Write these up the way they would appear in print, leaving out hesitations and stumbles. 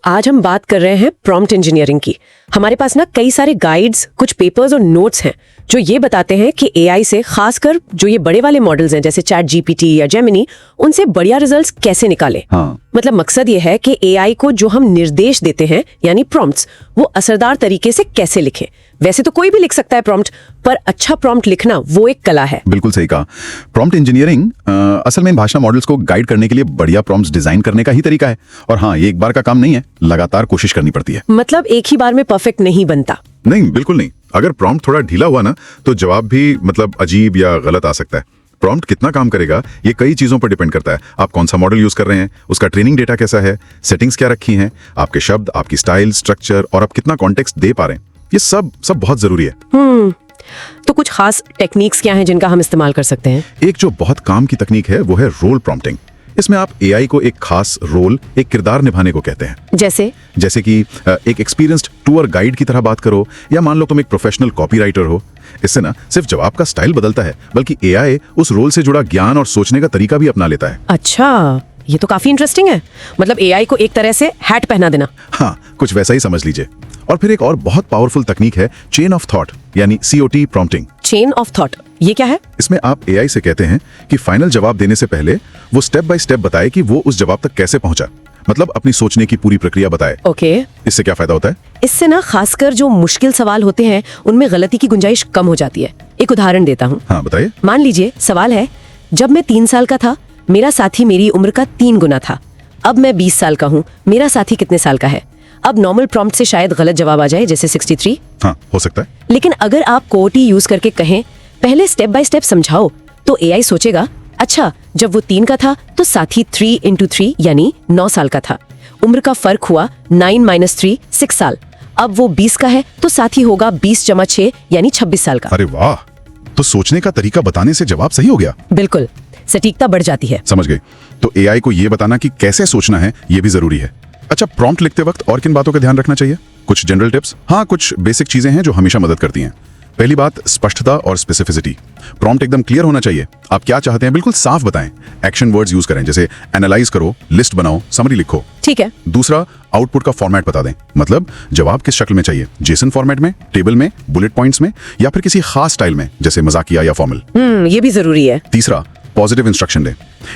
आज हम बात कर रहे हैं प्रॉम्प्ट इंजीनियरिंग की। हमारे पास ना कई सारे गाइड्स, कुछ पेपर्स और नोट्स हैं जो ये बताते हैं कि एआई से, खासकर जो ये बड़े वाले मॉडल्स हैं जैसे चैट जीपीटी या जेमिनी, उनसे बढ़िया रिजल्ट्स कैसे निकालें। मतलब मकसद ये है कि एआई को जो हम निर्देश देते हैं यानी प्रॉम्प्ट्स, वो असरदार तरीके से कैसे लिखें। वैसे तो कोई भी लिख सकता है प्रॉम्प्ट, पर अच्छा प्रॉम्प्ट लिखना वो एक कला है। बिल्कुल सही कहा। प्रॉम्प्ट इंजीनियरिंग असल में भाषा मॉडल्स को गाइड करने के लिए बढ़िया प्रॉम्प्ट्स डिजाइन करने का ही तरीका है। और हाँ, ये एक बार का काम नहीं है, लगातार कोशिश करनी पड़ती है। मतलब एक ही बार में परफेक्ट नहीं बनता। नहीं, बिल्कुल नहीं। अगर प्रॉम्प्ट थोड़ा ढीला हुआ ना, तो जवाब भी मतलब अजीब या गलत आ सकता है। प्रॉम्प्ट कितना काम करेगा ये कई चीजों पर डिपेंड करता है। आप कौन सा मॉडल यूज कर रहे हैं, उसका ट्रेनिंग डेटा कैसा है, सेटिंग्स क्या रखी हैं, आपके शब्द, आपकी स्टाइल, स्ट्रक्चर और आप कितना कॉन्टेक्स्ट दे पा रहे हैं, ये सब बहुत जरूरी है। तो कुछ खास टेक्निक्स क्या हैं जिनका हम इस्तेमाल कर सकते हैं? एक जो बहुत काम की तकनीक है वो है रोल प्रॉम्प्टिंग। इसमें आप एआई को एक खास रोल, एक किरदार निभाने को कहते हैं। जैसे कि एक एक्सपीरियंस्ड टूर गाइड की तरह बात करो, या मान लो तुम एक प्रोफेशनल कॉपीराइटर हो। इससे ना सिर्फ जवाब का स्टाइल बदलता है, बल्कि एआई उस रोल से जुड़ा ज्ञान और सोचने का तरीका भी अपना लेता है। अच्छा, ये तो काफी इंटरेस्टिंग है। मतलब एआई को एक तरह से हैट पहना देना। हाँ, कुछ वैसा ही समझ लीजिए। और फिर एक और बहुत पावरफुल तकनीक है चेन ऑफ थॉट यानी COT prompting. Chain of thought, ये क्या है? इसमें आप एआई से कहते हैं कि फाइनल जवाब देने से पहले वो स्टेप बाय स्टेप बताए कि वो उस जवाब तक कैसे पहुंचा। मतलब अपनी सोचने की पूरी प्रक्रिया बताए। ओके। इससे क्या फायदा होता है? इससे ना खासकर जो मुश्किल सवाल होते हैं उनमें गलती की गुंजाइश कम हो जाती है। एक उदाहरण देता हूँ। हाँ, बताइए। मान लीजिए सवाल है, जब मैं 3 साल का था मेरा साथी मेरी उम्र का 3 गुना था। अब मैं 20 साल का हूँ, मेरा साथी कितने साल का है? अब नॉर्मल प्रॉम्प्ट से शायद गलत जवाब आ जाए, जैसे 63। हाँ, हो सकता है। लेकिन अगर आप कोटी यूज करके कहें पहले स्टेप बाय स्टेप समझाओ, तो एआई सोचेगा अच्छा जब वो 3 का था तो साथी 3 into 3 यानी 9 साल का था। उम्र का फर्क हुआ 9 - 3 6 साल। अब वो 20 का है तो साथी होगा 20 - 6 यानी 26 साल का। अरे वाह, तो सोचने का तरीका बताने से जवाब सही हो गया। बिल्कुल, सटीकता बढ़ जाती है। समझ गई। तो एआई को ये बताना कि कैसे सोचना है ये भी जरूरी है। अच्छा, प्रॉम्प्ट लिखते वक्त और किन बातों का ध्यान रखना चाहिए? कुछ जनरल टिप्स। हाँ, कुछ बेसिक चीजें हैं जो हमेशा मदद करती हैं। पहली बात, स्पष्टता और स्पेसिफिसिटी। प्रॉम्प्ट एकदम क्लियर होना चाहिए। आप क्या चाहते हैं बिल्कुल साफ बताएं। एक्शन वर्ड्स यूज करें, जैसे एनालाइज करो, लिस्ट बनाओ, समरी लिखो। ठीक है। दूसरा, आउटपुट का फॉर्मेट बता दें। मतलब जवाब किस शक्ल में चाहिए, जेसन फॉर्मेट में, टेबल में, बुलेट पॉइंट्स में, या फिर किसी खास स्टाइल में जैसे मजाकिया या फॉर्मल। ये भी जरूरी है। तीसरा, पॉजिटिव इंस्ट्रक्शन दें।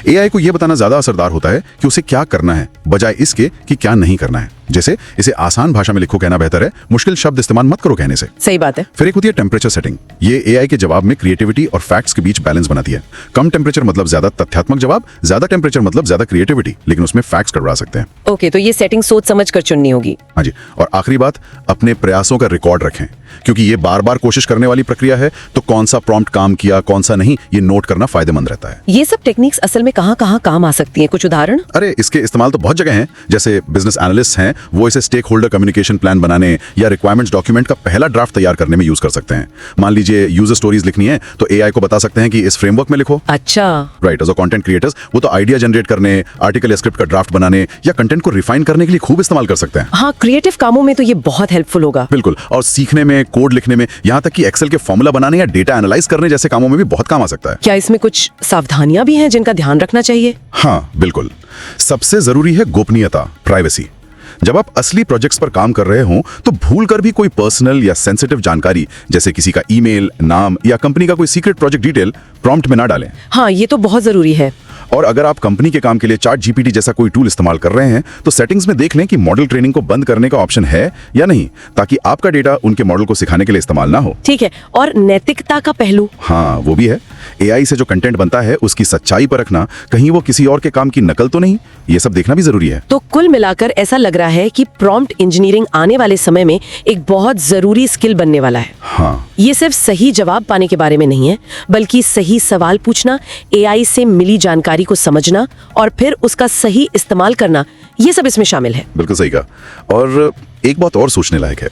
एआई को यह बताना ज्यादा असरदार होता है कि उसे क्या करना है, बजाय इसके कि क्या नहीं करना है। जैसे इसे आसान भाषा में लिखो कहना बेहतर है, मुश्किल शब्द इस्तेमाल मत करो कहने से। सही बात है। फिर एक होती है टेम्परेचर सेटिंग। ये एआई के जवाब में क्रिएटिविटी और फैक्ट्स के बीच बैलेंस बनाती है। कम टेम्परेचर मतलब ज्यादा तथ्यात्मक जवाब, ज्यादा टेम्परेचर मतलब ज्यादा क्रिएटिविटी, लेकिन उसमें फैक्ट्स गड़बड़ा सकते हैं। ओके, तो ये सेटिंग सोच समझ कर चुननी होगी। हाँ जी। और आखिरी बात, अपने प्रयासों का रिकॉर्ड रखें, क्योंकि ये बार बार कोशिश करने वाली प्रक्रिया है। तो कौन सा प्रॉम्प्ट काम किया, कौन सा नहीं, ये नोट करना फायदेमंद रहता है। ये सब टेक्निक्स असल में कहाँ कहाँ काम आ सकती हैं? कुछ उदाहरण? अरे, इसके इस्तेमाल तो बहुत जगह हैं। जैसे बिजनेस एनालिस्ट हैं, वो इसे स्टेक होल्डर कम्युनिकेशन प्लान बनाने या रिक्वायरमेंट्स डॉक्यूमेंट का पहला ड्राफ्ट तैयार करने में यूज कर सकते हैं। मान लीजिए यूजर स्टोरीज लिखनी है तो एआई को बता सकते हैं कि इस फ्रेमवर्क में लिखो। अच्छा, right. As a content creators वो तो आइडिया जनरेट करने, आर्टिकल या स्क्रिप्ट का ड्राफ्ट बनाने या कंटेंट को रिफाइन करने के लिए खूब इस्तेमाल कर सकते हैं। हाँ, क्रिएटिव कामों में तो ये बहुत हेल्पफुल होगा। बिल्कुल। और सीखने में, कोड लिखने में, यहाँ तक कि एक्सेल के फॉर्मूला बनाने या डेटा एनालाइज करने जैसे कामों में भी बहुत काम आ सकता है। क्या इसमें कुछ सावधानियां भी हैं जिनका ध्यान रखना चाहिए? हाँ, बिल्कुल। सबसे जरूरी है गोपनीयता, प्राइवेसी। जब आप असली प्रोजेक्ट्स पर काम कर रहे हो तो भूलकर भी कोई पर्सनल या सेंसिटिव जानकारी, जैसे किसी का ईमेल, नाम या कंपनी का कोई सीक्रेट प्रोजेक्ट डिटेल प्रॉम्प्ट में ना डालें। हाँ, ये तो बहुत जरूरी है। और अगर आप कंपनी के काम के लिए चैट जीपीटी जैसा कोई टूल इस्तेमाल कर रहे हैं तो सेटिंग्स में देख लें कि मॉडल ट्रेनिंग को बंद करने का ऑप्शन है या नहीं, ताकि आपका डेटा उनके मॉडल को सिखाने के लिए इस्तेमाल ना हो। ठीक है। और नैतिकता का पहलू? हाँ, वो भी है। एआई से जो कंटेंट बनता है उसकी सच्चाई पर रखना, कहीं वो किसी और के काम की नकल तो नहीं, ये सब देखना भी जरूरी है। तो कुल मिलाकर ऐसा लग रहा है कि प्रॉम्प्ट इंजीनियरिंग आने वाले समय में एक बहुत जरूरी स्किल बनने वाला है। हाँ, ये सिर्फ सही जवाब पाने के बारे में नहीं है, बल्कि सही सवाल पूछना, एआई से मिली जानकारी को समझना और फिर उसका सही इस्तेमाल करना, ये सब इसमें शामिल है। बिल्कुल सही कहा। और एक बात और सोचने लायक है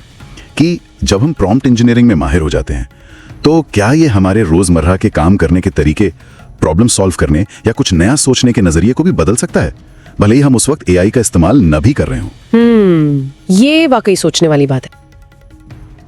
कि जब हम प्रॉम्प्ट इंजीनियरिंग में माहिर हो जाते हैं तो क्या ये हमारे रोजमर्रा के काम करने के तरीके, प्रॉब्लम सॉल्व करने या कुछ नया सोचने के नजरिए को भी बदल सकता है, भले ही हम उस वक्त एआई का इस्तेमाल न भी कर रहे हों। ये वाकई सोचने वाली बात है।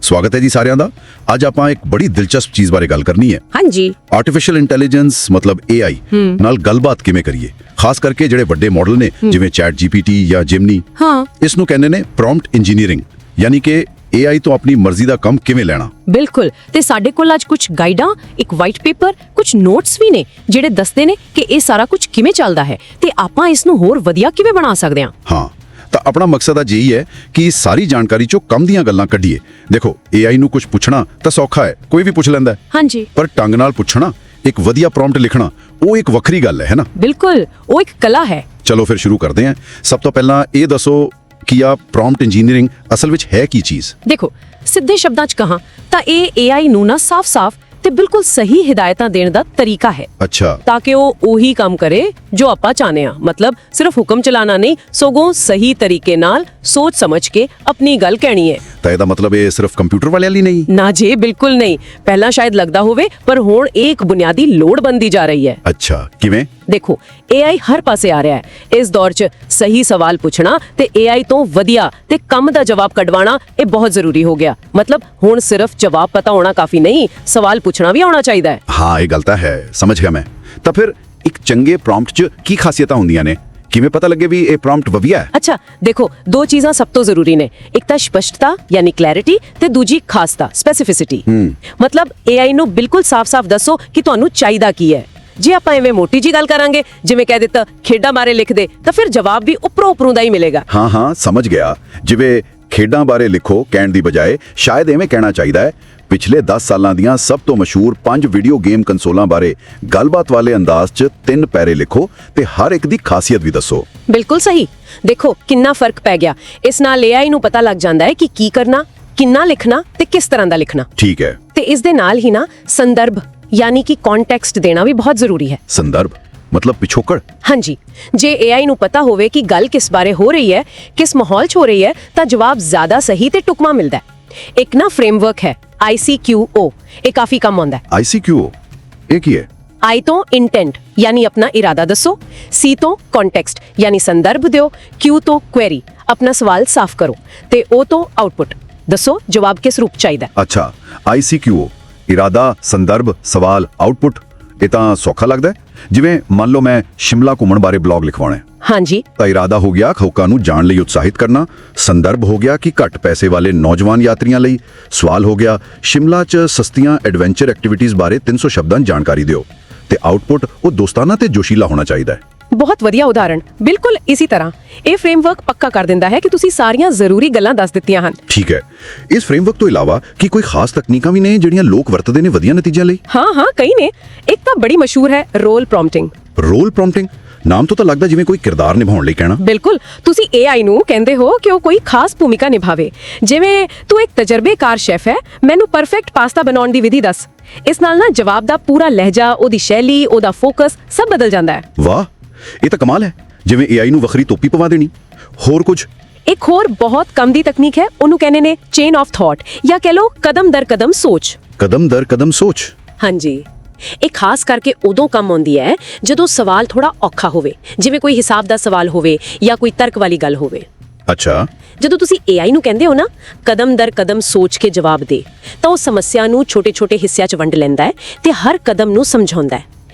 ਸਵਾਗਤ ਹੈ ਜੀ ਸਾਰਿਆਂ ਦਾ। ਅੱਜ ਆਪਾਂ ਇੱਕ ਬੜੀ ਦਿਲਚਸਪ ਚੀਜ਼ ਬਾਰੇ ਗੱਲ ਕਰਨੀ ਹੈ। ਹਾਂਜੀ। ਆਰਟੀਫੀਸ਼ੀਅਲ ਇੰਟੈਲੀਜੈਂਸ ਮਤਲਬ AI ਨਾਲ ਗੱਲਬਾਤ ਕਿਵੇਂ ਕਰੀਏ, ਖਾਸ ਕਰਕੇ ਜਿਹੜੇ ਵੱਡੇ ਮਾਡਲ ਨੇ ਜਿਵੇਂ ਚੈਟ GPT ਜਾਂ ਜਿਮਨੀ। ਹਾਂ, ਇਸ ਨੂੰ ਕਹਿੰਦੇ ਨੇ ਪ੍ਰੌਂਪਟ ਇੰਜੀਨੀਅਰਿੰਗ, ਯਾਨੀ ਕਿ AI ਤੋਂ ਆਪਣੀ ਮਰਜ਼ੀ ਦਾ ਕੰਮ ਕਿਵੇਂ ਲੈਣਾ। ਬਿਲਕੁਲ। ਤੇ ਸਾਡੇ ਕੋਲ ਅੱਜ ਕੁਝ ਗਾਈਡਾਂ, ਇੱਕ ਵਾਈਟ ਪੇਪਰ, ਕੁਝ ਨੋਟਸ ਵੀ ਨੇ ਜਿਹੜੇ ਦੱਸਦੇ ਨੇ ਕਿ ਇਹ ਸਾਰਾ ਕੁਝ ਕਿਵੇਂ ਚੱਲਦਾ ਹੈ ਤੇ ਆਪਾਂ ਇਸ ਨੂੰ ਹੋਰ ਵਧੀਆ ਕਿਵੇਂ ਬਣਾ ਸਕਦੇ ਹਾਂ। ਹਾਂ, ਤਾਂ ਆਪਣਾ ਮਕਸਦ ਅੱਜ ਇਹੀ ਹੈ ਕਿ ਇਸ ਸਾਰੀ ਜਾਣਕਾਰੀ ਚੋਂ ਕੰਮ ਦੀਆਂ ਗੱਲਾਂ ਕੱਢੀਏ। ਦੇਖੋ, AI ਨੂੰ ਕੁਝ ਪੁੱਛਣਾ ਤਾਂ ਸੌਖਾ ਹੈ, ਕੋਈ ਵੀ ਪੁੱਛ ਲੈਂਦਾ ਹੈ। ਹਾਂਜੀ। ਪਰ ਢੰਗ ਨਾਲ ਪੁੱਛਣਾ, ਇੱਕ ਵਧੀਆ ਪ੍ਰੌਂਪਟ ਲਿਖਣਾ, ਉਹ ਇੱਕ ਵੱਖਰੀ ਗੱਲ ਹੈ ਨਾ। ਬਿਲਕੁਲ, ਉਹ ਇੱਕ ਕਲਾ ਹੈ। ਚਲੋ ਫਿਰ ਸ਼ੁਰੂ ਕਰਦੇ ਹਾਂ। ਸਭ ਤੋਂ ਪਹਿਲਾਂ ਇਹ ਦੱਸੋ ਕਿ ਆ ਪ੍ਰੌਂਪਟ ਇੰਜੀਨੀਅਰਿੰਗ ਅਸਲ ਵਿੱਚ ਹੈ ਕੀ ਚੀਜ਼। ਦੇਖੋ, ਸਿੱਧੇ ਸ਼ਬਦਾਂ 'ਚ ਕਹਾਂ ਤਾਂ ਇਹ AI ਨੂੰ ਨਾ ਸਾਫ਼-ਸਾਫ਼ ਤੇ ਬਿਲਕੁਲ ਸਹੀ ਹਿਦਾਇਤਾਂ ਦੇਣ ਦਾ ਤਰੀਕਾ ਹੈ। ਅੱਛਾ। ਤਾਂ ਕਿ ਉਹ ਉਹੀ ਕੰਮ ਕਰੇ ਜੋ ਆਪਾਂ ਚਾਹਨੇ ਆ। ਮਤਲਬ ਸਿਰਫ ਹੁਕਮ ਚਲਾਣਾ ਨਹੀਂ, ਸਗੋਂ ਸਹੀ ਤਰੀਕੇ ਨਾਲ ਸੋਚ ਸਮਝ ਕੇ ਆਪਣੀ ਗੱਲ ਕਹਿਣੀ ਹੈ। ਤਾਂ ਇਹਦਾ ਮਤਲਬ ਇਹ ਸਿਰਫ ਕੰਪਿਊਟਰ ਵਾਲਿਆਂ ਲਈ ਨਹੀਂ? ਨਾ ਜੀ, ਬਿਲਕੁਲ ਨਹੀਂ। ਪਹਿਲਾਂ ਸ਼ਾਇਦ ਲੱਗਦਾ ਹੋਵੇ, ਪਰ ਹੁਣ ਇਹ ਇੱਕ ਬੁਨਿਆਦੀ ਲੋੜ ਬਣਦੀ ਜਾ ਰਹੀ ਹੈ। ਅੱਛਾ, ਕਿਵੇਂ? ਦੇਖੋ, AI ਹਰ ਪਾਸੇ ਆ ਰਿਹਾ ਹੈ। ਇਸ ਦੌਰ 'ਚ ਸਹੀ ਸਵਾਲ ਪੁੱਛਣਾ ਤੇ AI ਤੋਂ ਵਧੀਆ ਤੇ ਕੰਮ ਦਾ ਜਵਾਬ ਕਢਵਾਉਣਾ ਇਹ ਬਹੁਤ ਜ਼ਰੂਰੀ ਹੋ ਗਿਆ। ਮਤਲਬ ਹੁਣ ਸਿਰਫ ਜਵਾਬ ਪਤਾ ਹੋਣਾ ਕਾਫੀ ਨਹੀਂ, ਸਵਾਲ ਪੁੱਛਣਾ ਵੀ ਆਉਣਾ ਚਾਹੀਦਾ ਹੈ। ਹਾਂ, ਇਹ ਗੱਲ ਤਾਂ ਹੈ, ਸਮਝ ਗਿਆ ਮੈਂ। ਤਾਂ ਫਿਰ ਇੱਕ ਚੰਗੇ ਪ੍ਰੌਂਪਟ 'ਚ ਕੀ ਖਾਸੀਅਤਾਂ ਹੁੰਦੀਆਂ ਨੇ? ਕਿਵੇਂ ਪਤਾ ਲੱਗੇ ਵੀ ਇਹ ਪ੍ਰੌਂਪਟ ਵਧੀਆ ਹੈ? ਅੱਛਾ, ਦੇਖੋ, ਦੋ ਚੀਜ਼ਾਂ ਸਭ ਤੋਂ ਜ਼ਰੂਰੀ ਨੇ। ਇੱਕ ਤਾਂ ਸਪਸ਼ਟਤਾ ਯਾਨੀ ਕਲੈਰਿਟੀ ਤੇ ਦੂਜੀ ਖਾਸਤਾ ਸਪੈਸਿਫਿਸਿਟੀ। ਮਤਲਬ AI ਨੂੰ ਬਿਲਕੁਲ ਸਾਫ਼-ਸਾਫ਼ ਦੱਸੋ ਕਿ ਤੁਹਾਨੂੰ ਚਾਹੀਦਾ ਕੀ ਹੈ। ਜੇ ਆਪਾਂ ਐਵੇਂ ਮੋਟੀ ਜੀ ਗੱਲ ਕਰਾਂਗੇ, ਜਿਵੇਂ ਕਹਿ ਦਿੱਤਾ ਖੇਡਾਂ ਬਾਰੇ ਲਿਖ ਦੇ, ਤਾਂ ਫਿਰ ਜਵਾਬ ਵੀ ਉੱਪਰੋਂ ਦਾ ਹੀ ਮਿਲੇਗਾ। ਹਾਂ, ਸਮਝ ਗਿਆ। ਜਿਵੇਂ ਖੇਡਾਂ ਬਾਰੇ ਲਿਖੋ ਕਹਿਣ ਦੀ ਬਜਾਏ ਸ਼ਾਇਦ ਐਵੇਂ ਕਹਿਣਾ ਚਾਹੀਦਾ ਹੈ, ਪਿਛਲੇ 10 ਸਾਲਾਂ ਦੀਆਂ ਸਭ ਤੋਂ ਮਸ਼ਹੂਰ 5 ਵੀਡੀਓ ਗੇਮ ਕੰਸੋਲਾਂ ਬਾਰੇ ਗੱਲਬਾਤ ਵਾਲੇ ਅੰਦਾਜ਼ 'ਚ 3 ਪੈਰੇ ਲਿਖੋ ਤੇ ਹਰ ਇੱਕ ਦੀ ਖਾਸੀਅਤ ਵੀ ਦੱਸੋ। ਬਿਲਕੁਲ ਸਹੀ। ਦੇਖੋ ਕਿੰਨਾ ਫਰਕ ਪੈ ਗਿਆ। ਇਸ ਨਾਲ AI ਨੂੰ ਪਤਾ ਲੱਗ ਜਾਂਦਾ ਹੈ ਕਿ ਕੀ ਕਰਨਾ, ਕਿੰਨਾ ਲਿਖਣਾ ਤੇ ਕਿਸ ਤਰ੍ਹਾਂ ਦਾ ਲਿਖਣਾ। ਠੀਕ ਹੈ। ਤੇ ਇਸ ਦੇ ਨਾਲ ਹੀ ਨਾ ਸੰਦਰਭ ਯਾਨੀ ਕਿ ਕੰਟੈਕਸਟ ਦੇਣਾ ਵੀ ਬਹੁਤ ਜ਼ਰੂਰੀ ਹੈ। ਸੰਦਰਭ ਮਤਲਬ ਪਿਛੋਕੜ? ਹਾਂਜੀ। ਜੇ AI ਨੂੰ ਪਤਾ ਹੋਵੇ ਕਿ ਗੱਲ ਕਿਸ ਬਾਰੇ ਹੋ ਰਹੀ ਹੈ, ਕਿਸ ਮਾਹੌਲ 'ਚ ਹੋ ਰਹੀ ਹੈ, ਤਾਂ ਜਵਾਬ ਜ਼ਿਆਦਾ ਸਹੀ ਤੇ ਟੁਕਮਾ ਮਿਲਦਾ ਹੈ। ਇੱਕ ਨਾ ਫਰੇਮਵਰਕ ਹੈ ICQO, ਇਹ ਕਾਫੀ ਕੰਮ ਆਉਂਦਾ ਹੈ। ICQO ਇਹ ਕੀ ਹੈ? I ਤੋਂ ਇੰਟੈਂਟ ਯਾਨੀ ਆਪਣਾ ਇਰਾਦਾ ਦੱਸੋ, C ਤੋਂ ਕੰਟੈਕਸਟ ਯਾਨੀ ਸੰਦਰਭ ਦਿਓ, Q ਤੋਂ ਕੁਐਰੀ ਆਪਣਾ ਸਵਾਲ ਸਾਫ਼ ਕਰੋ ਤੇ O ਤੋਂ ਆਉਟਪੁੱਟ ਦੱਸੋ ਜਵਾਬ ਕਿਸ ਰੂਪ ਚਾਹੀਦਾ। ਅੱਛਾ, ICQO ਇਰਾਦਾ, ਸੰਦਰਭ, ਸਵਾਲ, ਆਉਟਪੁੱਟ। ਇਹ ਤਾਂ ਸੌਖਾ ਲੱਗਦਾ ਹੈ। ਜਿਵੇਂ ਮੰਨ ਲਓ ਮੈਂ ਸ਼ਿਮਲਾ ਘੁੰਮਣ ਬਾਰੇ ਬਲੌਗ ਲਿਖਵਾਉਣਾ ਹੈ। ਹਾਂਜੀ। ਤਾਂ ਇਰਾਦਾ ਹੋ ਗਿਆ ਲੋਕਾਂ ਨੂੰ ਜਾਣ ਲਈ ਉਤਸ਼ਾਹਿਤ ਕਰਨਾ, ਸੰਦਰਭ ਹੋ ਗਿਆ ਕਿ ਘੱਟ ਪੈਸੇ ਵਾਲੇ ਨੌਜਵਾਨ ਯਾਤਰੀਆਂ ਲਈ, ਸਵਾਲ ਹੋ ਗਿਆ ਸ਼ਿਮਲਾ 'ਚ ਸਸਤੀਆਂ ਐਡਵੈਂਚਰ ਐਕਟੀਵਿਟੀਜ਼ ਬਾਰੇ 300 ਸ਼ਬਦਾਂ 'ਚ ਜਾਣਕਾਰੀ ਦਿਓ, ਤੇ ਆਉਟਪੁੱਟ ਉਹ ਦੋਸਤਾਨਾ ਤੇ ਜੋਸ਼ੀਲਾ ਹੋਣਾ ਚਾਹੀਦਾ ਹੈ। ਬਹੁਤ ਵਧੀਆ ਉਦਾਹਰਣ। ਬਿਲਕੁਲ ਇਸੇ ਤਰ੍ਹਾਂ ਇਹ ਫਰੇਮਵਰਕ ਪੱਕਾ ਕਰ ਦਿੰਦਾ ਹੈ ਕਿ ਤੁਸੀਂ ਸਾਰੀਆਂ ਜ਼ਰੂਰੀ ਗੱਲਾਂ ਦੱਸ ਦਿੱਤੀਆਂ ਹਨ। ਠੀਕ ਹੈ। ਇਸ ਫਰੇਮਵਰਕ ਤੋਂ ਇਲਾਵਾ ਕੀ ਕੋਈ ਖਾਸ ਤਕਨੀਕਾਂ ਵੀ ਨੇ ਜਿਹੜੀਆਂ ਲੋਕ ਵਰਤਦੇ ਨੇ ਵਧੀਆ ਨਤੀਜਿਆਂ ਲਈ? ਹਾਂ, ਕਈ ਨੇ। ਇੱਕ ਤਾਂ ਬੜੀ ਮਸ਼ਹੂਰ ਹੈ ਰੋਲ ਪ੍ਰੌਂਪਟਿੰਗ। ਰੋਲ ਪ੍ਰੌਂਪਟਿੰਗ ਨਾਮ ਤੋਂ ਤਾਂ ਲੱਗਦਾ ਜਿਵੇਂ ਕੋਈ ਕਿਰਦਾਰ ਨਿਭਾਉਣ ਲਈ ਕਹਿਣਾ। ਬਿਲਕੁਲ। ਤੁਸੀਂ AI ਨੂੰ ਕਹਿੰਦੇ ਹੋ ਕਿ ਉਹ ਕੋਈ ਖਾਸ ਭੂਮਿਕਾ ਨਿਭਾਵੇ। ਜਿਵੇਂ ਤੂੰ ਇੱਕ ਤਜਰਬੇਕਾਰ ਸ਼ੈਫ ਹੈ, ਮੈਨੂੰ ਪਰਫੈਕਟ ਪਾਸਤਾ ਬਣਾਉਣ ਦੀ ਵਿਧੀ ਦੱਸ। ਇਸ ਨਾਲ ਨਾ ਜਵਾਬ ਦਾ ਪੂਰਾ ਲਹਿਜਾ, ਉਹਦੀ ਸ਼ੈਲੀ, ਉਹਦਾ ਫੋਕਸ ਸਭ ਬਦਲ ਜਾਂਦਾ ਹੈ। ਵਾਹ, ਇਹ ਤਾਂ ਕਮਾਲ ਹੈ। ਜਿਵੇਂ AI ਨੂੰ ਵੱਖਰੀ ਟੋਪੀ ਪਵਾ ਦੇਣੀ। ਹੋਰ ਕੁਝ? ਇੱਕ ਹੋਰ ਬਹੁਤ ਕੰਮ ਦੀ ਤਕਨੀਕ ਹੈ, ਉਹਨੂੰ ਕਹਿੰਦੇ ਨੇ ਚੇਨ ਆਫ ਥਾਟ ਜਾਂ ਕਹਿ ਲਓ ਕਦਮ ਦਰ ਕਦਮ ਸੋਚ। ਕਦਮ ਦਰ ਕਦਮ ਸੋਚ? ਹਾਂਜੀ। ਇਹ ਖਾਸ ਕਰਕੇ ਉਦੋਂ ਕੰਮ ਆਉਂਦੀ ਹੈ ਜਦੋਂ ਸਵਾਲ ਥੋੜਾ ਔਖਾ ਹੋਵੇ, ਜਿਵੇਂ ਕੋਈ ਹਿਸਾਬ ਦਾ ਸਵਾਲ ਹੋਵੇ ਜਾਂ ਕੋਈ ਤਰਕ ਵਾਲੀ ਗੱਲ ਹੋਵੇ। ਅੱਛਾ। ਜਦੋਂ ਤੁਸੀਂ AI ਨੂੰ ਕਹਿੰਦੇ ਹੋ ਨਾ ਕਦਮ ਦਰ ਕਦਮ ਸੋਚ ਕੇ ਜਵਾਬ ਦੇ, ਤਾਂ ਉਹ ਸਮੱਸਿਆ ਨੂੰ ਛੋਟੇ-ਛੋਟੇ ਹਿੱਸਿਆਂ 'ਚ ਵੰਡ ਲੈਂਦਾ ਹੈ ਤੇ ਹਰ ਕਦਮ ਨੂੰ ਸਮਝਾਉਂਦਾ ਹੈ।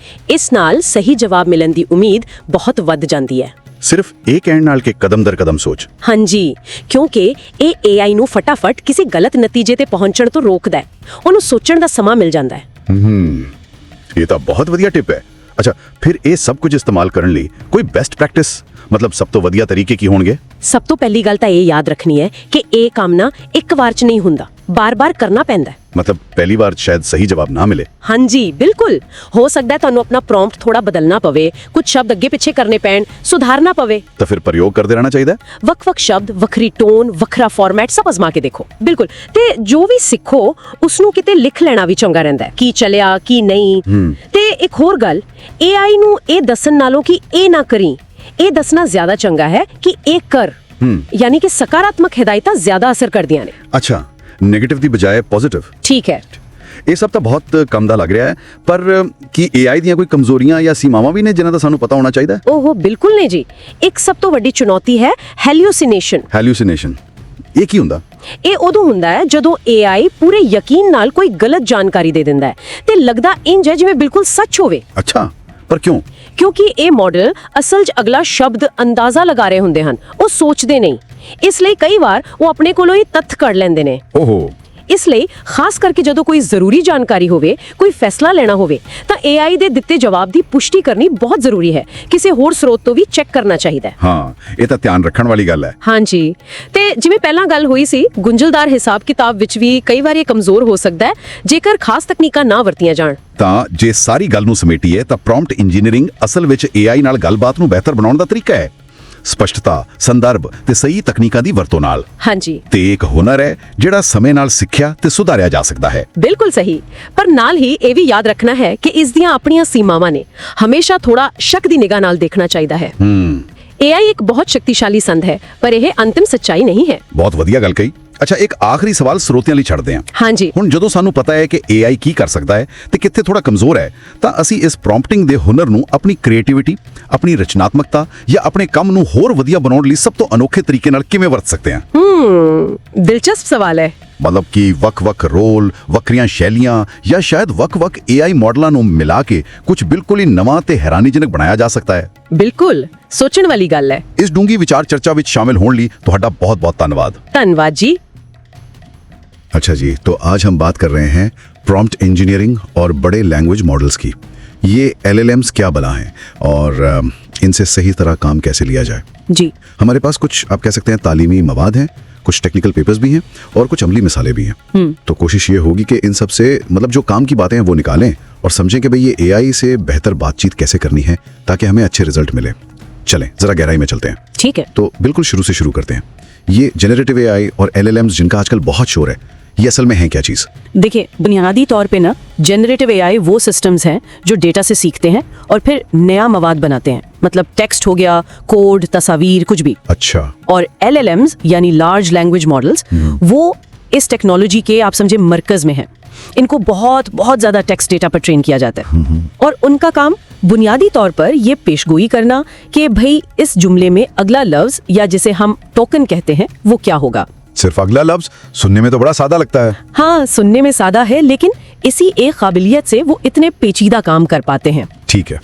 ਇਸ ਨਾਲ ਸਹੀ ਜਵਾਬ ਮਿਲਣ ਦੀ ਉਮੀਦ ਬਹੁਤ ਵੱਧ ਜਾਂਦੀ ਹੈ। ਸਿਰਫ ਇਹ ਕਹਿਣ ਨਾਲ ਕਿ ਕਦਮ ਦਰ ਕਦਮ ਸੋਚ? ਹਾਂਜੀ, ਕਿਉਂਕਿ ਇਹ AI ਨੂੰ ਫਟਾਫਟ ਕਿਸੇ ਗਲਤ ਨਤੀਜੇ ਤੇ ਪਹੁੰਚਣ ਤੋਂ ਰੋਕਦਾ ਹੈ। ਉਹਨੂੰ ਸੋਚਣ ਦਾ ਸਮਾਂ ਮਿਲ ਜਾਂਦਾ ਹੈ। ਇਹ ਤਾਂ ਬਹੁਤ ਵਧੀਆ ਟਿਪ ਹੈ। ਅੱਛਾ, ਫਿਰ ਇਹ ਸਭ ਕੁਝ ਇਸਤੇਮਾਲ ਕਰਨ ਲਈ ਕੋਈ ਬੈਸਟ ਪ੍ਰੈਕਟਿਸ ਮਤਲਬ ਸਭ ਤੋਂ ਵਧੀਆ ਤਰੀਕੇ ਕੀ ਹੋਣਗੇ? ਸਭ ਤੋਂ ਪਹਿਲੀ ਗੱਲ ਤਾਂ ਇਹ ਯਾਦ ਰੱਖਣੀ ਹੈ ਕਿ ਇਹ ਕੰਮ ਨਾ ਇੱਕ ਵਾਰ 'ਚ ਨਹੀਂ ਹੁੰਦਾ, ਬਾਰ-ਬਾਰ ਕਰਨਾ ਪੈਂਦਾ ਹੈ। ਮਤਲਬ ਪਹਿਲੀ ਵਾਰ ਸ਼ਾਇਦ ਸਹੀ ਜਵਾਬ ਨਾ ਮਿਲੇ। ਹਾਂਜੀ, ਬਿਲਕੁਲ। ਹੋ ਸਕਦਾ ਹੈ ਤੁਹਾਨੂੰ ਆਪਣਾ ਪ੍ਰੌਂਪਟ ਥੋੜਾ ਬਦਲਣਾ ਪਵੇ, ਕੁਝ ਸ਼ਬਦ ਅੱਗੇ ਪਿੱਛੇ ਕਰਨੇ ਪੈਣ, ਸੁਧਾਰਨਾ ਪਵੇ। ਤਾਂ ਫਿਰ ਪ੍ਰਯੋਗ ਕਰਦੇ ਰਹਿਣਾ ਚਾਹੀਦਾ ਹੈ। ਵੱਖ-ਵੱਖ ਸ਼ਬਦ, ਵੱਖਰੀ ਟੋਨ, ਵੱਖਰਾ ਫਾਰਮੈਟ ਸਭ ਅਜ਼ਮਾ ਕੇ ਦੇਖੋ। ਬਿਲਕੁਲ। ਤੇ ਜੋ ਵੀ ਸਿੱਖੋ ਉਸ ਨੂੰ ਕਿਤੇ ਲਿਖ ਲੈਣਾ ਵੀ ਚੰਗਾ ਰਹਿੰਦਾ ਹੈ, ਕੀ ਚੱਲਿਆ ਕੀ ਨਹੀਂ। ਤੇ ਇੱਕ ਹੋਰ ਗੱਲ, AI ਨੂੰ ਇਹ ਦੱਸਣ ਨਾਲੋਂ ਕਿ ਇਹ ਨਾ ਕਰੀ, ਇਹ ਦੱਸਣਾ ਜ਼ਿਆਦਾ ਚੰਗਾ ਹੈ ਕਿ ਇਹ ਕਰ। ਯਾਨੀ ਕਿ ਸਕਾਰਾਤਮਕ ਹਦਾਇਤਾਂ ਜ਼ਿਆਦਾ ਅਸਰ ਕਰਦੀਆਂ ਨੇ। ਅੱਛਾ, ਨੈਗੇਟਿਵ ਦੀ ਬਜਾਏ ਪੋਜ਼ਿਟਿਵ। ਠੀਕ ਹੈ। ਇਹ ਸਭ ਤਾਂ ਬਹੁਤ ਕੰਮ ਦਾ ਲੱਗ ਰਿਹਾ ਹੈ, ਪਰ ਕੀ AI ਦੀਆਂ ਕੋਈ ਕਮਜ਼ੋਰੀਆਂ ਜਾਂ ਸੀਮਾਵਾਂ ਵੀ ਨੇ ਜਿਨ੍ਹਾਂ ਦਾ ਸਾਨੂੰ ਪਤਾ ਹੋਣਾ ਚਾਹੀਦਾ ਹੈ? ਓਹੋ ਬਿਲਕੁਲ ਨਹੀਂ ਜੀ। ਇੱਕ ਸਭ ਤੋਂ ਵੱਡੀ ਚੁਣੌਤੀ ਹੈ ਹੈਲੂਸੀਨੇਸ਼ਨ। ਹੈਲੂਸੀਨੇਸ਼ਨ ਇਹ ਕੀ ਹੁੰਦਾ? ਇਹ ਉਦੋਂ ਹੁੰਦਾ ਹੈ ਜਦੋਂ AI ਪੂਰੇ ਯਕੀਨ ਨਾਲ ਕੋਈ ਗਲਤ ਜਾਣਕਾਰੀ ਦੇ ਦਿੰਦਾ ਹੈ ਤੇ ਲੱਗਦਾ ਇੰਜ ਹੈ ਜਿਵੇਂ ਬਿਲਕੁਲ ਸੱਚ ਹੋਵੇ। ਅੱਛਾ, ਪਰ ਕਿਉਂ? ਕਿਉਂਕਿ ਇਹ ਮਾਡਲ ਅਸਲ 'ਚ ਅਗਲਾ ਸ਼ਬਦ ਅੰਦਾਜ਼ਾ ਲਗਾ ਰਹੇ ਹੁੰਦੇ ਹਨ, ਉਹ ਸੋਚਦੇ ਨਹੀਂ। ਇਸ ਲਈ ਕਈ ਵਾਰ ਉਹ ਆਪਣੇ ਕੋਲੋਂ ਹੀ ਤੱਥ ਕੱਢ ਲੈਂਦੇ ਨੇ। ਓਹੋ। ਇਸ ਲਈ ਖਾਸ ਕਰਕੇ ਜਦੋਂ ਕੋਈ ਜ਼ਰੂਰੀ ਜਾਣਕਾਰੀ ਹੋਵੇ, ਕੋਈ ਫੈਸਲਾ ਲੈਣਾ ਹੋਵੇ, ਤਾਂ AI ਦੇ ਦਿੱਤੇ ਜਵਾਬ ਦੀ ਪੁਸ਼ਟੀ ਕਰਨੀ ਬਹੁਤ ਜ਼ਰੂਰੀ ਹੈ। ਕਿਸੇ ਹੋਰ ਸਰੋਤ ਤੋਂ ਵੀ ਚੈੱਕ ਕਰਨਾ ਚਾਹੀਦਾ ਹੈ। ਹਾਂ, ਇਹ ਤਾਂ ਧਿਆਨ ਰੱਖਣ ਵਾਲੀ ਗੱਲ ਹੈ। ਹਾਂਜੀ, ਤੇ ਜਿਵੇਂ ਪਹਿਲਾਂ ਗੱਲ ਹੋਈ ਸੀ, ਗੁੰਝਲਦਾਰ ਹਿਸਾਬ ਕਿਤਾਬ ਵਿੱਚ ਵੀ ਕਈ ਵਾਰ ਇਹ ਕਮਜ਼ੋਰ ਹੋ ਸਕਦਾ ਹੈ ਜੇਕਰ ਖਾਸ ਤਕਨੀਕਾਂ ਨਾ ਵਰਤੀਆਂ ਜਾਣ। ਤਾਂ ਜੇ ਸਾਰੀ ਗੱਲ ਨੂੰ ਸਮੇਟੀਏ ਤਾਂ ਪ੍ਰੌਂਪਟ ਇੰਜੀਨੀਅਰਿੰਗ ਅਸਲ ਵਿੱਚ AI ਨਾਲ ਗੱਲਬਾਤ ਨੂੰ ਬਿਹਤਰ ਬਣਾਉਣ ਦਾ ਤਰੀਕਾ ਹੈ। ਸਪਸ਼ਟਤਾ, ਸੰਦਰਭ ਤੇ ਸਹੀ ਤਕਨੀਕਾਂ ਦੀ ਵਰਤੋਂ ਨਾਲ। ਹਾਂਜੀ, ਤੇ ਇੱਕ ਹੁਨਰ ਹੈ ਜਿਹੜਾ ਸਮੇਂ ਨਾਲ ਸਿੱਖਿਆ ਤੇ ਸੁਧਾਰਿਆ ਜਾ ਸਕਦਾ ਹੈ। ਬਿਲਕੁਲ ਸਹੀ। ਪਰ ਨਾਲ ਹੀ ਇਹ ਵੀ ਯਾਦ ਰੱਖਣਾ ਹੈ ਕਿ ਇਸ ਦੀਆਂ ਆਪਣੀਆਂ ਸੀਮਾਵਾਂ ਨੇ। ਹਮੇਸ਼ਾ ਥੋੜਾ ਸ਼ੱਕ ਦੀ ਨਿਗਾਹ ਨਾਲ ਦੇਖਣਾ ਚਾਹੀਦਾ ਹੈ। AI ਇੱਕ ਬਹੁਤ ਸ਼ਕਤੀਸ਼ਾਲੀ ਸੰਦ ਹੈ, ਪਰ ਇਹ ਅੰਤਿਮ ਸੱਚਾਈ ਨਹੀਂ ਹੈ। ਬਹੁਤ ਵਧੀਆ ਗੱਲ ਕਹੀ। ਅੱਛਾ, ਇੱਕ ਆਖਰੀ ਸਵਾਲ ਸਰੋਤਿਆਂ ਲਈ ਛੱਡਦੇ ਹਾਂ। ਹਾਂਜੀ, ਹੁਣ ਜਦੋਂ ਸਾਨੂੰ ਪਤਾ ਹੈ ਕਿ AI ਕੀ ਕਰ ਸਕਦਾ ਹੈ ਤੇ ਕਿੱਥੇ ਥੋੜਾ ਕਮਜ਼ੋਰ ਹੈ, ਤਾਂ ਅਸੀਂ ਇਸ ਪ੍ਰੌਂਪਟਿੰਗ ਦੇ ਹੁਨਰ ਨੂੰ ਆਪਣੀ ਕ੍ਰੀਏਟੀਵਿਟੀ, ਆਪਣੀ ਰਚਨਾਤਮਕਤਾ ਜਾਂ ਆਪਣੇ ਕੰਮ ਨੂੰ ਹੋਰ ਵਧੀਆ ਬਣਾਉਣ ਲਈ ਸਭ ਤੋਂ ਅਨੋਖੇ ਤਰੀਕੇ ਨਾਲ ਕਿਵੇਂ ਵਰਤ ਸਕਦੇ ਹਾਂ? ਦਿਲਚਸਪ ਸਵਾਲ ਹੈ। ਮਤਲਬ ਕਿ ਵੱਖ-ਵੱਖ ਰੋਲ, ਵੱਖਰੀਆਂ ਸ਼ੈਲੀਆਂ ਜਾਂ ਸ਼ਾਇਦ ਵੱਖ-ਵੱਖ AI ਮਾਡਲਾਂ ਨੂੰ ਮਿਲਾ ਕੇ ਕੁਝ ਬਿਲਕੁਲ ਹੀ ਨਵਾਂ ਤੇ ਹੈਰਾਨੀਜਨਕ ਬਣਾਇਆ ਜਾ ਸਕਦਾ ਹੈ। ਬਿਲਕੁਲ ਸੋਚਣ ਵਾਲੀ ਗੱਲ ਹੈ। ਇਸ ਡੂੰਗੀ ਵਿਚਾਰ ਚਰਚਾ ਵਿੱਚ ਸ਼ਾमिल होने ਲਈ ਤੁਹਾਡਾ बहुत-बहुत ਧੰਨਵਾਦ। ਧੰਨਵਾਦ ਜੀ। अच्छा जी, तो आज हम बात कर रहे हैं प्रॉम्प्ट इंजीनियरिंग और बड़े लैंग्वेज मॉडल्स की। ये LLMs क्या बला हैं और इनसे सही तरह काम कैसे लिया जाए। जी, हमारे पास कुछ आप कह सकते हैं तालीमी मवाद हैं, कुछ टेक्निकल पेपर्स भी हैं और कुछ अमली मिसालें भी हैं। तो कोशिश ये होगी कि इन सब से मतलब जो काम की बातें हैं वो निकालें और समझें कि भाई ये AI से बेहतर बातचीत कैसे करनी है ताकि हमें अच्छे रिजल्ट मिले। चलें जरा गहराई में चलते हैं। ठीक है। तो बिल्कुल शुरू से शुरू करते हैं। ये जेनरेटिव AI और LLMs जिनका आजकल बहुत शोर है, ये असल में है क्या चीज? देखिए, बुनियादी तौर पे ना जनरेटिव AI वो सिस्टम्स हैं जो डेटा से सीखते हैं और फिर नया मवाद बनाते हैं। मतलब टेक्स्ट हो गया, कोड, तस्वीर, कुछ भी। अच्छा। और LLMs यानी लार्ज लैंग्वेज मॉडल्स, वो इस टेक्नोलॉजी के आप समझे मरकज में हैं। इनको बहुत बहुत ज्यादा टेक्स्ट डेटा पर ट्रेन किया जाता है और उनका काम बुनियादी तौर पर ये पेशगोई करना कि भाई इस जुमले में अगला लफ्ज या जिसे हम टोकन कहते हैं वो क्या होगा। सिर्फ अगला लफ्ज सुनने में तो बड़ा सादा लगता है। हाँ, सुनने में सादा है, लेकिन इसी एक काबिलियत से वो इतने पेचीदा काम कर पाते हैं। ठीक है,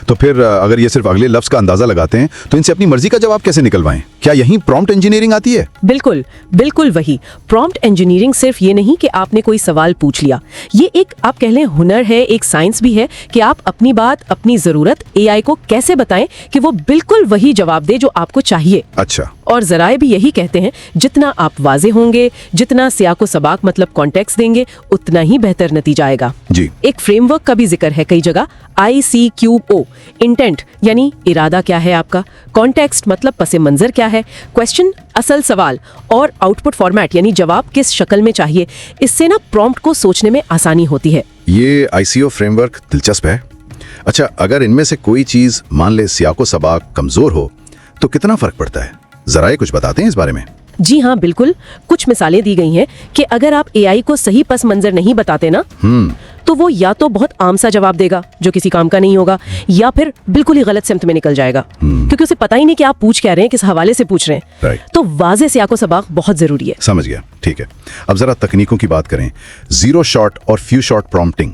तो फिर अगर ये सिर्फ अगले लफ्ज का अंदाजा लगाते हैं तो इनसे अपनी मर्जी का जवाब कैसे निकलवाएं? क्या यही प्रॉम्प्ट इंजीनियरिंग आती है? बिल्कुल बिल्कुल वही। प्रॉम्प्ट इंजीनियरिंग सिर्फ ये नहीं कि आपने कोई सवाल पूछ लिया, ये एक आप कह लें हुनर है, एक साइंस भी है कि आप अपनी बात, अपनी जरूरत AI को कैसे बताएं कि वो बिल्कुल वही जवाब दे जो आपको चाहिए। अच्छा। और जराए भी यही कहते हैं, जितना आप वाजे होंगे, जितना सियाको सबाक मतलब कॉन्टेक्स्ट देंगे, उतना ही बेहतर नतीजा आएगा। जी। एक फ्रेमवर्क का भी जिक्र है कई जगह, ICQO। इंटेंट यानी इरादा क्या है आपका, कॉन्टेक्स्ट मतलब पसे मंजर क्या है, क्वेश्चन असल सवाल, और आउटपुट फॉर्मेट यानी जवाब किस शक्ल में चाहिए। इससे ना प्रॉम्प्ट को सोचने में आसानी होती है। ये ICO फ्रेमवर्क दिलचस्प है। अच्छा, अगर इनमें से कोई चीज मान ले सियाको सबाक कमजोर हो तो कितना फर्क पड़ता है? जरा ये कुछ बताते हैं इस बारे में। जी हाँ, बिल्कुल। कुछ मिसालें दी गई हैं कि अगर आप AI को सही पस मंजर नहीं बताते ना, तो वो या तो बहुत आम सा जवाब देगा जो किसी काम का नहीं होगा, या फिर बिल्कुल ही गलत सिमत में निकल जाएगा क्योंकि उसे पता ही नहीं कि आप पूछ क्या रहे हैं, किस हवाले से पूछ रहे हैं। राइट। तो वाज़े सियाको सबाक बहुत जरूरी है। समझ गया, ठीक है। अब जरा तकनीकों की बात करें। जीरो शॉट और फ्यू शॉट प्रॉम्प्टिंग,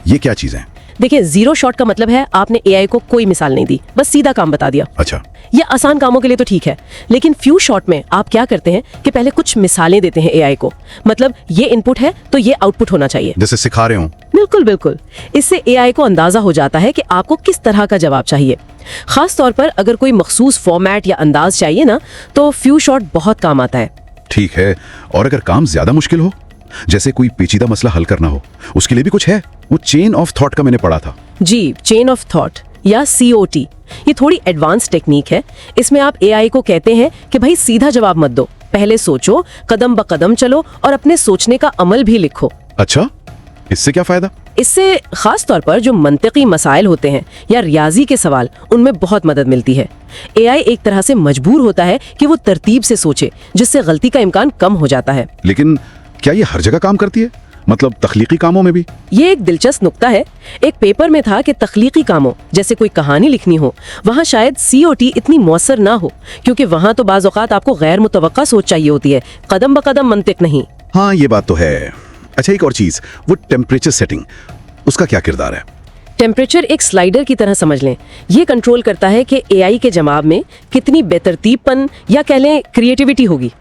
ये क्या चीज है? देखिए, जीरो शॉट का मतलब है आपने AI को कोई मिसाल नहीं दी, बस सीधा काम बता दिया। अच्छा। ये आसान कामों के लिए तो ठीक है, लेकिन फ्यू शॉट में आप क्या करते हैं कि पहले कुछ मिसालें देते हैं AI को। मतलब ये इनपुट है तो ये आउटपुट होना चाहिए, जैसे सिखा रहे हो। बिल्कुल बिल्कुल। इससे AI को अंदाजा हो जाता है कि आपको किस तरह का जवाब चाहिए। खास तौर पर अगर कोई मखसूस फॉर्मेट या अंदाज चाहिए ना, तो फ्यू शॉट बहुत काम आता है। ठीक है, और अगर काम ज्यादा मुश्किल हो, जैसे कोई पेचीदा मसला हल करना हो, उसके लिए भी कुछ है? वो चेन ऑफ थॉट का मैंने पढ़ा था। जी, चेन ऑफ थॉट या COT, ये थोड़ी एडवांस टेक्निक है। इसमें आप AI को कहते हैं कि भाई सीधा जवाब मत दो, पहले सोचो, कदम ब कदम चलो और अपने सोचने का अमल भी लिखो। अच्छा, इससे क्या फायदा? इससे खास तौर पर जो मंतिकी मसाइल होते हैं या रियाजी के सवाल, उनमें बहुत मदद मिलती है। AI एक तरह से मजबूर होता है कि वो तरतीब से सोचे, जिससे गलती का इम्कान कम हो जाता है। लेकिन क्या ये हर जगह काम करती है? मतलब तख्लीकी कामों में भी? ये एक दिलचस्प नुक्ता है। एक पेपर में था कि तख्लीकी कामों जैसे कोई कहानी लिखनी हो, वहाँ शायद COT इतनी मौसर ना हो, क्योंकि वहाँ तो बाज़ औक़ात आपको गैर मुतवक्का सोच चाहिए होती है, कदम ब कदम मंतिक नहीं। हाँ, ये बात तो है। अच्छा, एक और चीज, वो टेम्परेचर सेटिंग, उसका क्या किरदार है? टेम्परेचर एक स्लाइडर की तरह समझ लें। ये कंट्रोल करता है कि AI के जवाब में कितनी बेतरतीबपन या कह लें क्रिएटिविटी होगी।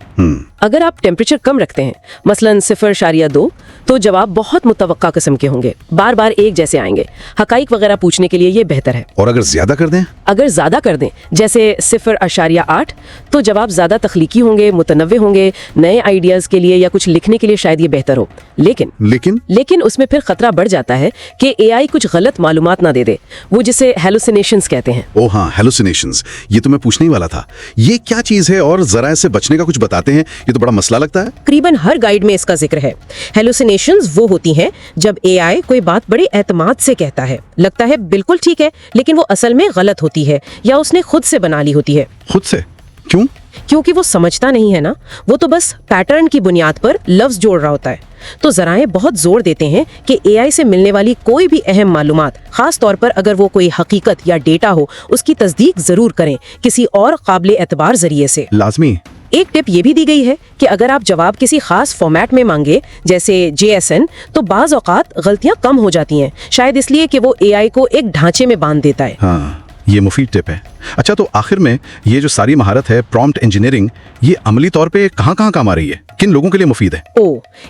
अगर आप टेम्परेचर कम रखते हैं, मसलन 0.2, तो जवाब बहुत मुतवक्का किस्म के होंगे, बार बार एक जैसे आएंगे। हकाइक वगैरह पूछने के लिए ये बेहतर है। और अगर ज्यादा कर दें? अगर ज्यादा कर दें, जैसे 0.8, तो जवाब ज्यादा तख्लीकी होंगे, मुतनव्वे होंगे, नए आइडियाज के लिए या कुछ लिखने के लिए शायद ये बेहतर हो। लेकिन उसमें फिर खतरा बढ़ जाता है कि AI कुछ गलत मालूमात ना दे दे, वो जिसे हेलुसिनेशंस कहते हैं। ओ हाँ, हेलुसिनेशंस, ये तो मैं पूछने ही वाला था। ये क्या चीज है और जरा इससे बचने का कुछ बताते हैं, ये तो बड़ा मसला लगता है। तकरीबन हर गाइड में इसका जिक्र है। हेलुसिनेशंस वो होती हैं जब AI कोई बात बड़े एतमाद से कहता है, लगता है बिल्कुल ठीक है, लेकिन वो असल में गलत होती है या उसने खुद से बना ली होती है। खुद से? क्यों? क्योंकि वो समझता नहीं है ना, वो तो बस पैटर्न की बुनियाद पर लफ्ज जोड़ रहा होता है। तो ज़राए बहुत जोर देते हैं कि AI से मिलने वाली कोई भी अहम मालूमात, खास तौर पर अगर वो कोई हकीकत या डेटा हो, उसकी तस्दीक जरूर करें किसी और काबिल एतबार जरिए से। लाजमी। एक टिप ये भी दी गई है कि अगर आप जवाब किसी खास फॉर्मेट में मांगे, जैसे JSN, तो बाज़ औक़ात गलतियां कम हो जाती हैं, शायद इसलिए कि वो AI को एक ढांचे में बांध देता है। हाँ, ये मुफीद टिप है। अच्छा, तो आखिर में ये जो सारी महारत है प्रॉम्प्ट इंजीनियरिंग, ये अमली तौर पे कहाँ काम आ रही है, किन लोगों के लिए मुफीद है?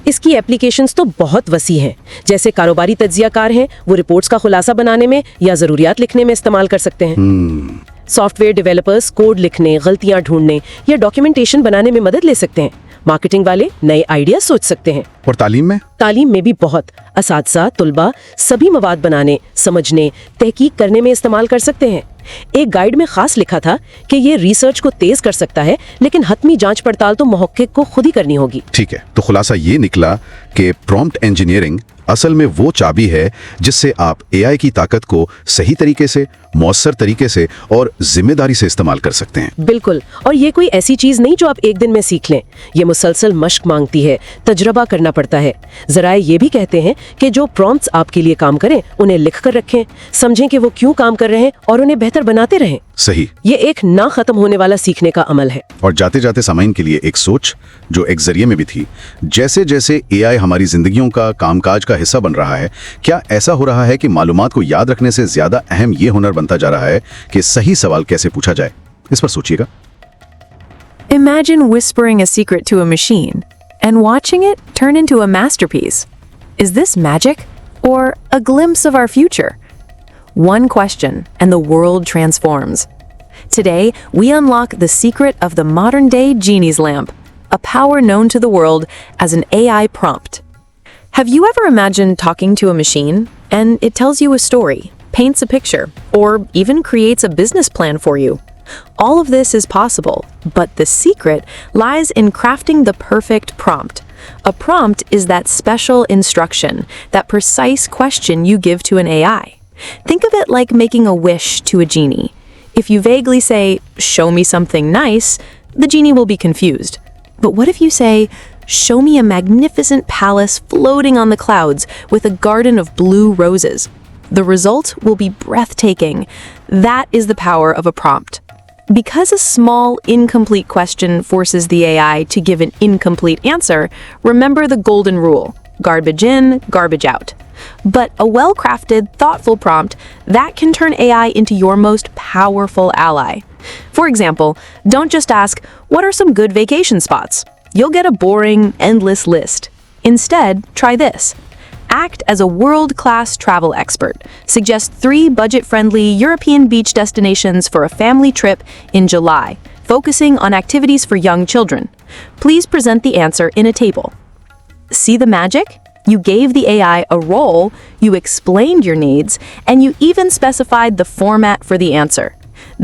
इसकी एप्लीकेशंस तो बहुत वसी हैं। जैसे कारोबारी तज्जियाकार हैं, वो रिपोर्ट्स का खुलासा बनाने में या ज़रूरियात लिखने में इस्तेमाल कर सकते हैं। सॉफ्टवेयर डेवलपर्स कोड लिखने, गलतियां ढूंढने या डॉक्यूमेंटेशन बनाने में मदद ले सकते हैं। मार्केटिंग वाले नए आइडिया सोच सकते हैं। और तालीम में भी बहुत असातिज़ा, तुलबा सभी मवाद बनाने, समझने, तहकीक करने में इस्तेमाल कर सकते हैं। एक गाइड में खास लिखा था कि ये रिसर्च को तेज कर सकता है, लेकिन हतमी जांच पड़ताल तो मुहक्किक को खुद ही करनी होगी। ठीक है, तो खुलासा ये निकला कि प्रॉम्प्ट इंजीनियरिंग असल में वो चाबी है जिससे आप AI की ताकत को सही तरीके से, मौसर तरीके से और जिम्मेदारी से इस्तेमाल कर सकते हैं। बिल्कुल, और ये कोई ऐसी चीज नहीं जो आप एक दिन में सीख लें। ये मुसलसल मश्क मांगती है, तजुर्बा करना पड़ता है। ज़राए ये भी कहते हैं कि जो प्रॉम्प्ट्स आपके लिए काम करें, उन्हें लिख कर रखें, समझें कि वो क्यों काम कर रहे हैं और उन्हें बेहतर बनाते रहें। सही। ये एक ना खत्म होने वाला सीखने का अमल है। और जाते जाते सामाइन के लिए एक सोच जो एक जरिए में भी थी, जैसे जैसे AI हमारी जिंदगियों का, कामकाज का हिस्सा बन रहा है, क्या ऐसा हो रहा है कि मालूमात को याद रखने से ज्यादा अहम ये हुनर बनता जा रहा है कि सही सवाल कैसे पूछा जाए? इस पर सोचिएगा। Imagine whispering a secret to a machine and watching it turn into a masterpiece. Is this magic or a glimpse of our future? One question and the world transforms. Today, we unlock the secret of the modern-day genie's lamp, a power known to the world as an AI prompt. Have you ever imagined talking to a machine and it tells you a story, paints a picture, or even creates a business plan for you? All of this is possible, but the secret lies in crafting the perfect prompt. A prompt is that special instruction, that precise question you give to an AI. Think of it like making a wish to a genie. If you vaguely say, "Show me something nice," the genie will be confused. But what if you say, "Show me a magnificent palace floating on the clouds with a garden of blue roses"? The result will be breathtaking. That is the power of a prompt. Because a small, incomplete question forces the AI to give an incomplete answer, remember the golden rule: garbage in, garbage out. But a well-crafted, thoughtful prompt, that can turn AI into your most powerful ally. For example, don't just ask, "What are some good vacation spots?" You'll get a boring, endless list. Instead, try this. Act as a world-class travel expert. Suggest 3 budget-friendly European beach destinations for a family trip in July, focusing on activities for young children. Please present the answer in a table. See the magic? You gave the AI a role, you explained your needs, and you even specified the format for the answer.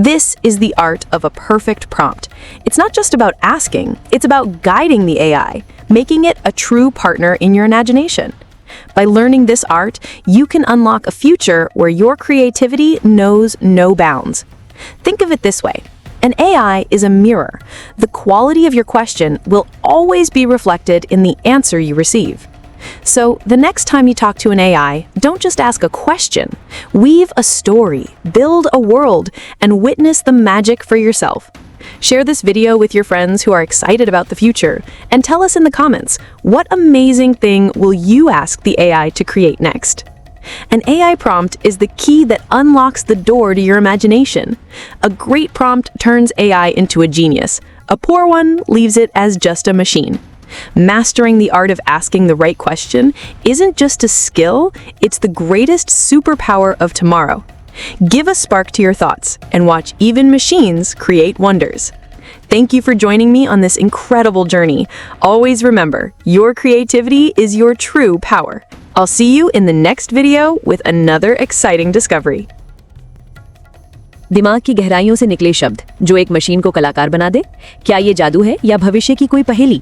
This is the art of a perfect prompt. It's not just about asking, it's about guiding the AI, making it a true partner in your imagination. By learning this art, you can unlock a future where your creativity knows no bounds. Think of it this way. An AI is a mirror. The quality of your question will always be reflected in the answer you receive. So, the next time you talk to an AI, don't just ask a question. Weave a story, build a world, and witness the magic for yourself. Share this video with your friends who are excited about the future, and tell us in the comments, what amazing thing will you ask the AI to create next? An AI prompt is the key that unlocks the door to your imagination. A great prompt turns AI into a genius. A poor one leaves it as just a machine. Mastering the art of asking the right question isn't just a skill, it's the greatest superpower of tomorrow. Give a spark to your thoughts and watch even machines create wonders. Thank you for joining me on this incredible journey. Always remember, your creativity is your true power. I'll see you in the next video with another exciting discovery. दिमाग की गहराइयों से निकले शब्द जो एक machine को कलाकार बना दे, क्या ये जादू है या भविष्य की कोई पहेली?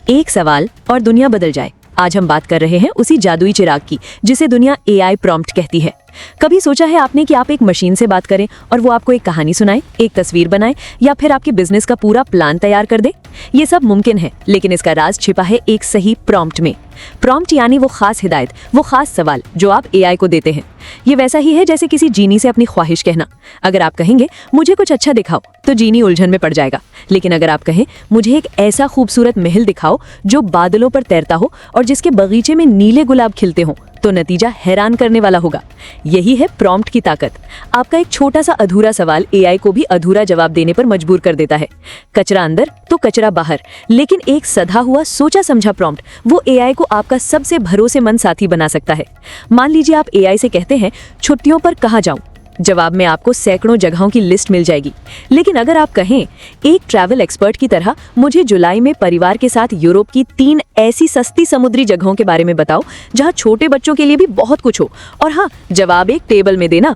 एक सवाल और दुनिया बदल जाए। आज हम बात कर रहे हैं उसी जादुई चिराग की जिसे दुनिया AI प्रॉम्प्ट कहती है। कभी सोचा है आपने कि आप एक मशीन से बात करें और वो आपको एक कहानी सुनाए, एक तस्वीर बनाए या फिर आपके बिजनेस का पूरा प्लान तैयार कर दे? ये सब मुमकिन है, लेकिन इसका राज छिपा है एक सही प्रॉम्प्ट में। प्रॉम्प्ट यानी वो खास हिदायत, वो खास सवाल जो आप AI को देते हैं। ये वैसा ही है जैसे किसी जीनी से अपनी ख्वाहिश कहना। अगर आप कहेंगे मुझे कुछ अच्छा दिखाओ, तो जीनी उलझन में पड़ जाएगा। लेकिन अगर आप कहें मुझे एक ऐसा खूबसूरत महल दिखाओ जो बादलों पर तैरता हो और जिसके बगीचे में नीले गुलाब खिलते हों, तो नतीजा हैरान करने वाला होगा। यही है प्रॉम्प्ट की ताकत। आपका एक छोटा सा अधूरा सवाल AI को भी अधूरा जवाब देने पर मजबूर कर देता है। कचरा अंदर तो कचरा बाहर, लेकिन एक सधा हुआ सोचा समझा प्रॉम्प्ट वो AI को आपका सबसे भरोसेमंद साथी बना सकता है। मान लीजिए आप AI से कहते हैं छुट्टियों पर कहाँ जाऊं, जवाब में आपको सैकड़ों जगहों की लिस्ट मिल जाएगी। लेकिन अगर आप कहें एक ट्रैवल एक्सपर्ट की तरह मुझे जुलाई में परिवार के साथ यूरोप की 3 ऐसी सस्ती समुद्री जगहों के बारे में बताओ जहां छोटे बच्चों के लिए भी बहुत कुछ हो, और हाँ, जवाब एक टेबल में देना।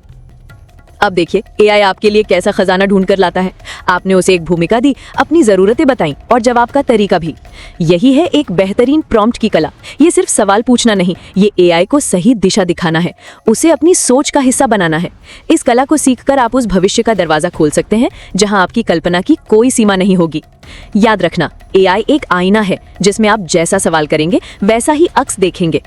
अब देखिए AI आपके लिए कैसा खजाना ढूंढ कर लाता है। आपने उसे एक भूमिका दी, अपनी जरूरतें बताई और जवाब का तरीका भी। यही है एक बेहतरीन प्रॉम्प्ट की कला। ये सिर्फ सवाल पूछना नहीं, ये AI को सही दिशा दिखाना है, उसे अपनी सोच का हिस्सा बनाना है। इस कला को सीखकर आप उस भविष्य का दरवाजा खोल सकते हैं जहां आपकी कल्पना की कोई सीमा नहीं होगी। याद रखना, AI एक आईना है जिसमें आप जैसा सवाल करेंगे वैसा ही अक्स देखेंगे।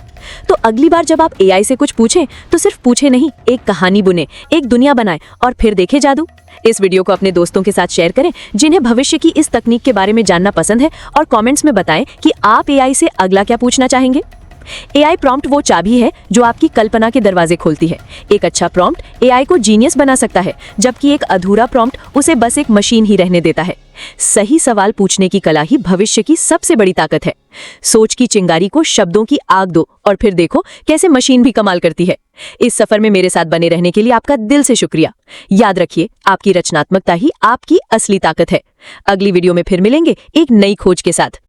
तो अगली बार जब आप AI से कुछ पूछें तो सिर्फ पूछे नहीं, एक कहानी बुने, एक दुनिया बनाए और फिर देखे जादू। इस वीडियो को अपने दोस्तों के साथ शेयर करें जिन्हें भविष्य की इस तकनीक के बारे में जानना पसंद है, और कमेंट्स में बताएं कि आप AI से अगला क्या पूछना चाहेंगे। AI प्रॉम्प्ट वो चाबी है जो आपकी कल्पना के दरवाजे खोलती है। एक अच्छा प्रॉम्प्ट AI को जीनियस बना सकता है, जबकि एक अधूरा प्रॉम्प्ट उसे बस एक मशीन ही रहने देता है। सही सवाल पूछने की कला ही भविष्य की सबसे बड़ी ताकत है। सोच की चिंगारी को शब्दों की आग दो और फिर देखो कैसे मशीन भी कमाल करती है। इस सफर में मेरे साथ बने रहने के लिए आपका दिल से शुक्रिया। याद रखिए, आपकी रचनात्मकता ही आपकी असली ताकत है। अगली वीडियो में फिर मिलेंगे एक नई खोज के साथ।